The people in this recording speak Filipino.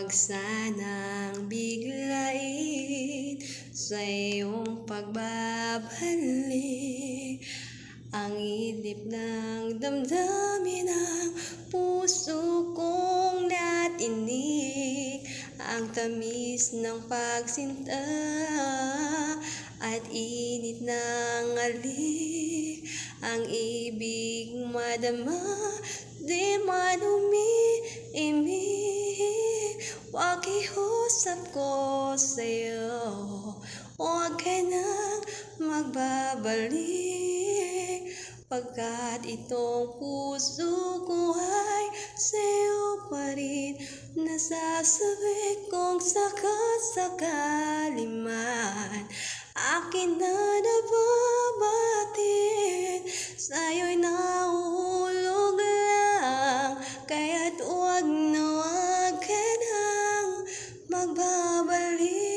Huwag sanang biglain sa iyong pagbabalik ang idip ng damdamin ng puso kong natinig, ang tamis ng pagsinta at init ng alik, ang ibig madama di man umiimig. Huwag iusap ko sa'yo, huwag ka nang magbabalik, pagkat itong puso ko ay sa'yo pa rin. Nasasabi kong sakasakali man akin na nababatid, sa'yo'y nahulog lang, kaya't huwag na huwag ka nang magbabalik.